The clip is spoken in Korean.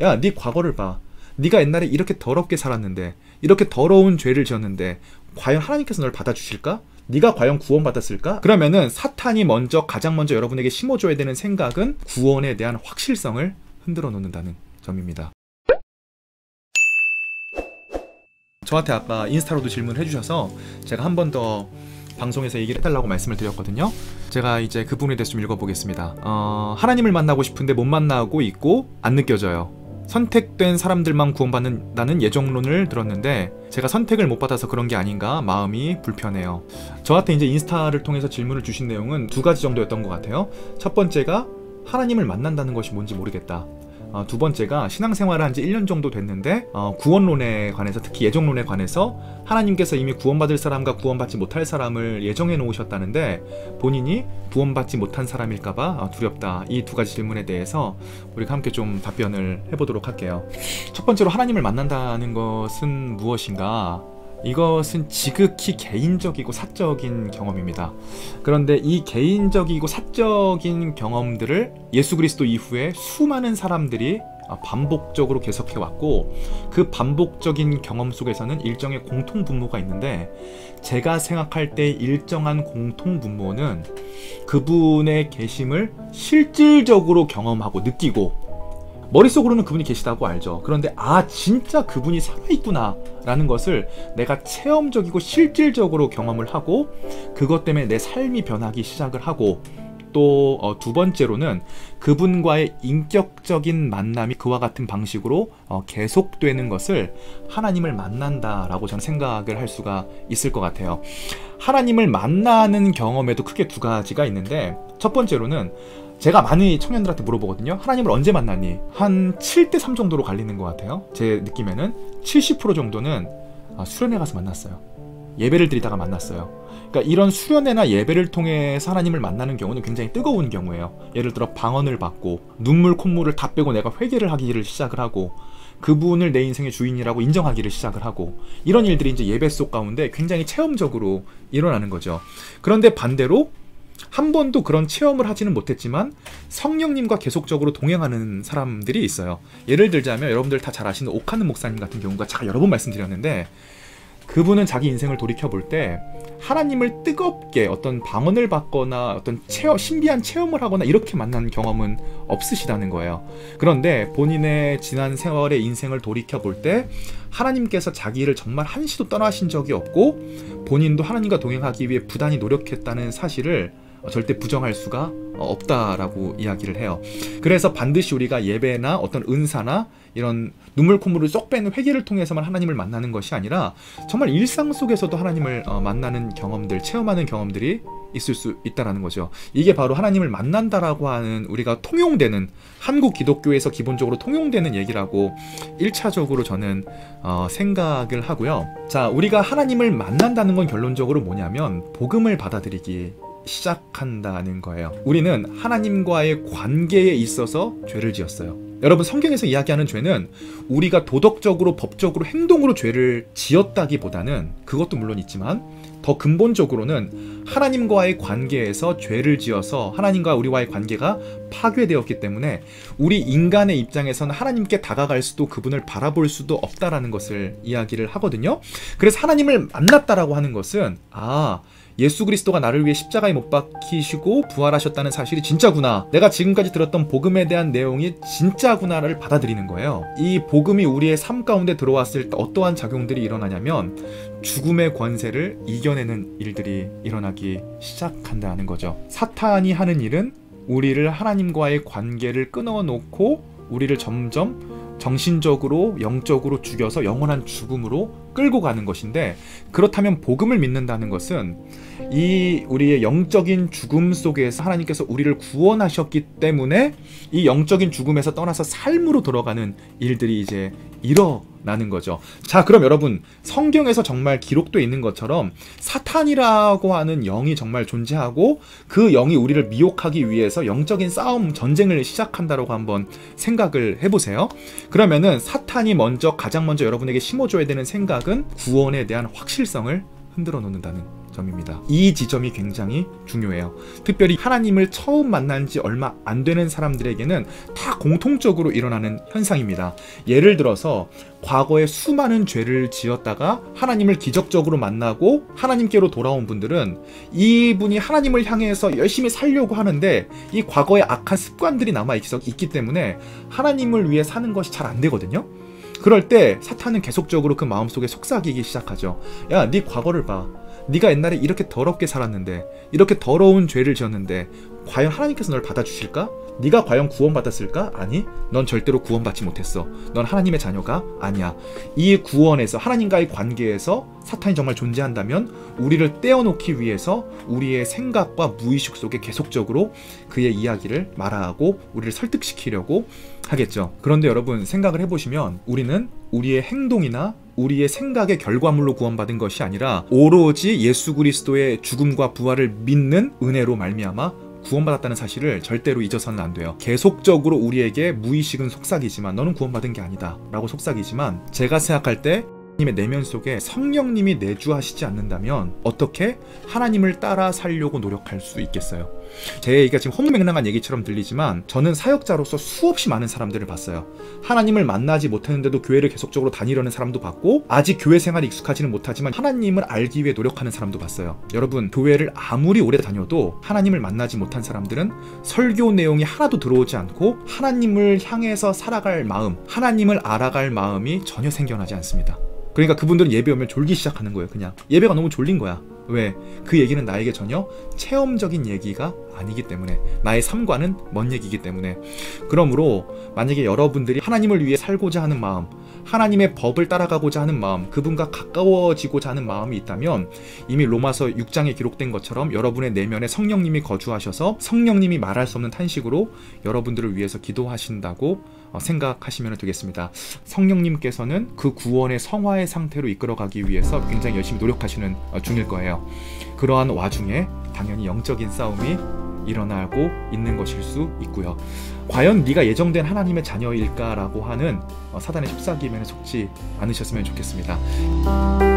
야, 네 과거를 봐. 네가 옛날에 이렇게 더럽게 살았는데, 이렇게 더러운 죄를 지었는데 과연 하나님께서 널 받아주실까? 네가 과연 구원받았을까? 그러면은 사탄이 가장 먼저 여러분에게 심어줘야 되는 생각은 구원에 대한 확실성을 흔들어 놓는다는 점입니다. 저한테 아까 인스타로도 질문을 해주셔서 제가 한 번 더 방송에서 얘기를 해달라고 말씀을 드렸거든요. 제가 이제 그 부분에 대해서 좀 읽어보겠습니다. 하나님을 만나고 싶은데 못 만나고 있고 안 느껴져요. 선택된 사람들만 구원받는다는 예정론을 들었는데 제가 선택을 못 받아서 그런 게 아닌가 마음이 불편해요. 저한테 이제 인스타를 통해서 질문을 주신 내용은 두 가지 정도였던 것 같아요. 첫 번째가 하나님을 만난다는 것이 뭔지 모르겠다. 두 번째가 신앙생활을 한 지 1년 정도 됐는데 구원론에 관해서, 특히 예정론에 관해서 하나님께서 이미 구원받을 사람과 구원받지 못할 사람을 예정해 놓으셨다는데 본인이 구원받지 못한 사람일까봐 두렵다. 이 두 가지 질문에 대해서 우리가 함께 좀 답변을 해보도록 할게요. 첫 번째로 하나님을 만난다는 것은 무엇인가? 이것은 지극히 개인적이고 사적인 경험입니다. 그런데 이 개인적이고 사적인 경험들을 예수 그리스도 이후에 수많은 사람들이 반복적으로 계속해왔고, 그 반복적인 경험 속에서는 일정의 공통분모가 있는데, 제가 생각할 때 일정한 공통분모는 그분의 계심을 실질적으로 경험하고 느끼고, 머릿속으로는 그분이 계시다고 알죠. 그런데 진짜 그분이 살아있구나 라는 것을 내가 체험적이고 실질적으로 경험을 하고, 그것 때문에 내 삶이 변하기 시작을 하고, 또 두 번째로는 그분과의 인격적인 만남이 그와 같은 방식으로 계속되는 것을 하나님을 만난다라고 저는 생각을 할 수가 있을 것 같아요. 하나님을 만나는 경험에도 크게 두 가지가 있는데, 첫 번째로는 제가 많이 청년들한테 물어보거든요. 하나님을 언제 만났니? 한 7대3 정도로 갈리는 것 같아요. 제 느낌에는 70% 정도는 수련회 가서 만났어요. 예배를 드리다가 만났어요. 그러니까 이런 수련회나 예배를 통해서 하나님을 만나는 경우는 굉장히 뜨거운 경우예요. 예를 들어 방언을 받고 눈물 콧물을 다 빼고 내가 회개를 하기를 시작을 하고, 그분을 내 인생의 주인이라고 인정하기를 시작을 하고, 이런 일들이 이제 예배 속 가운데 굉장히 체험적으로 일어나는 거죠. 그런데 반대로 한 번도 그런 체험을 하지는 못했지만 성령님과 계속적으로 동행하는 사람들이 있어요. 예를 들자면 여러분들 다 잘 아시는 오카는 목사님 같은 경우가 제가 여러 번 말씀드렸는데, 그분은 자기 인생을 돌이켜볼 때 하나님을 뜨겁게 어떤 방언을 받거나 어떤 신비한 체험을 하거나 이렇게 만난 경험은 없으시다는 거예요. 그런데 본인의 지난 세월의 인생을 돌이켜볼 때 하나님께서 자기를 정말 한시도 떠나신 적이 없고, 본인도 하나님과 동행하기 위해 부단히 노력했다는 사실을 절대 부정할 수가 없다라고 이야기를 해요. 그래서 반드시 우리가 예배나 어떤 은사나 이런 눈물 콧물을 쏙 빼는 회개를 통해서만 하나님을 만나는 것이 아니라 정말 일상 속에서도 하나님을 만나는 경험들, 체험하는 경험들이 있을 수 있다라는 거죠. 이게 바로 하나님을 만난다라고 하는, 우리가 통용되는, 한국 기독교에서 기본적으로 통용되는 얘기라고 1차적으로 저는 생각을 하고요. 자, 우리가 하나님을 만난다는 건 결론적으로 뭐냐면 복음을 받아들이기 시작한다는 거예요. 우리는 하나님과의 관계에 있어서 죄를 지었어요. 여러분, 성경에서 이야기하는 죄는 우리가 도덕적으로, 법적으로, 행동으로 죄를 지었다기보다는, 그것도 물론 있지만 더 근본적으로는 하나님과의 관계에서 죄를 지어서 하나님과 우리와의 관계가 파괴되었기 때문에 우리 인간의 입장에서는 하나님께 다가갈 수도 그분을 바라볼 수도 없다라는 것을 이야기를 하거든요. 그래서 하나님을 만났다라고 하는 것은 예수 그리스도가 나를 위해 십자가에 못 박히시고 부활하셨다는 사실이 진짜구나, 내가 지금까지 들었던 복음에 대한 내용이 진짜구나를 받아들이는 거예요. 이 복음이 우리의 삶 가운데 들어왔을 때 어떠한 작용들이 일어나냐면 죽음의 권세를 이겨내는 일들이 일어나기 시작한다는 거죠. 사탄이 하는 일은 우리를 하나님과의 관계를 끊어놓고 우리를 점점 정신적으로, 영적으로 죽여서 영원한 죽음으로 끌고 가는 것인데, 그렇다면 복음을 믿는다는 것은 이 우리의 영적인 죽음 속에서 하나님께서 우리를 구원하셨기 때문에 이 영적인 죽음에서 떠나서 삶으로 돌아가는 일들이 이제 일어나는 거죠. 자, 그럼 여러분, 성경에서 정말 기록되어 있는 것처럼 사탄이라고 하는 영이 정말 존재하고 그 영이 우리를 미혹하기 위해서 영적인 싸움, 전쟁을 시작한다라고 한번 생각을 해보세요. 그러면은 사탄이 가장 먼저 여러분에게 심어줘야 되는 생각은 구원에 대한 확실성을 흔들어 놓는다는 지점입니다. 이 지점이 굉장히 중요해요. 특별히 하나님을 처음 만난 지 얼마 안 되는 사람들에게는 다 공통적으로 일어나는 현상입니다. 예를 들어서 과거에 수많은 죄를 지었다가 하나님을 기적적으로 만나고 하나님께로 돌아온 분들은 이분이 하나님을 향해서 열심히 살려고 하는데 이 과거의 악한 습관들이 남아있기 때문에 하나님을 위해 사는 것이 잘 안 되거든요. 그럴 때 사탄은 계속적으로 그 마음속에 속삭이기 시작하죠. 야, 네 과거를 봐. 네가 옛날에 이렇게 더럽게 살았는데, 이렇게 더러운 죄를 지었는데 과연 하나님께서 널 받아주실까? 네가 과연 구원받았을까? 아니, 넌 절대로 구원받지 못했어. 넌 하나님의 자녀가 아니야. 이 구원에서, 하나님과의 관계에서 사탄이 정말 존재한다면 우리를 떼어놓기 위해서 우리의 생각과 무의식 속에 계속적으로 그의 이야기를 말하고 우리를 설득시키려고 하겠죠. 그런데 여러분, 생각을 해보시면 우리는 우리의 행동이나 우리의 생각의 결과물로 구원받은 것이 아니라 오로지 예수 그리스도의 죽음과 부활을 믿는 은혜로 말미암아 구원받았다는 사실을 절대로 잊어서는 안 돼요. 계속적으로 우리에게 무의식은 속삭이지만, 너는 구원받은 게 아니다 라고 속삭이지만, 제가 생각할 때 하나님의 내면 속에 성령님이 내주하시지 않는다면 어떻게 하나님을 따라 살려고 노력할 수 있겠어요? 제 얘기가 지금 허무맹랑한 얘기처럼 들리지만 저는 사역자로서 수없이 많은 사람들을 봤어요. 하나님을 만나지 못했는데도 교회를 계속적으로 다니려는 사람도 봤고, 아직 교회 생활에 익숙하지는 못하지만 하나님을 알기 위해 노력하는 사람도 봤어요. 여러분, 교회를 아무리 오래 다녀도 하나님을 만나지 못한 사람들은 설교 내용이 하나도 들어오지 않고 하나님을 향해서 살아갈 마음, 하나님을 알아갈 마음이 전혀 생겨나지 않습니다. 그러니까 그분들은 예배 오면 졸기 시작하는 거예요. 그냥 예배가 너무 졸린 거야. 왜? 그 얘기는 나에게 전혀 체험적인 얘기가 아니기 때문에, 나의 삶과는 먼 얘기이기 때문에. 그러므로 만약에 여러분들이 하나님을 위해 살고자 하는 마음, 하나님의 법을 따라가고자 하는 마음, 그분과 가까워지고자 하는 마음이 있다면 이미 로마서 6장에 기록된 것처럼 여러분의 내면에 성령님이 거주하셔서 성령님이 말할 수 없는 탄식으로 여러분들을 위해서 기도하신다고 생각하시면 되겠습니다. 성령님께서는 그 구원의 성화의 상태로 이끌어가기 위해서 굉장히 열심히 노력하시는 중일 거예요. 그러한 와중에 당연히 영적인 싸움이 일어나고 있는 것일 수 있고요. 과연 네가 예정된 하나님의 자녀일까라고 하는 사단의 속삭임에 속지 않으셨으면 좋겠습니다.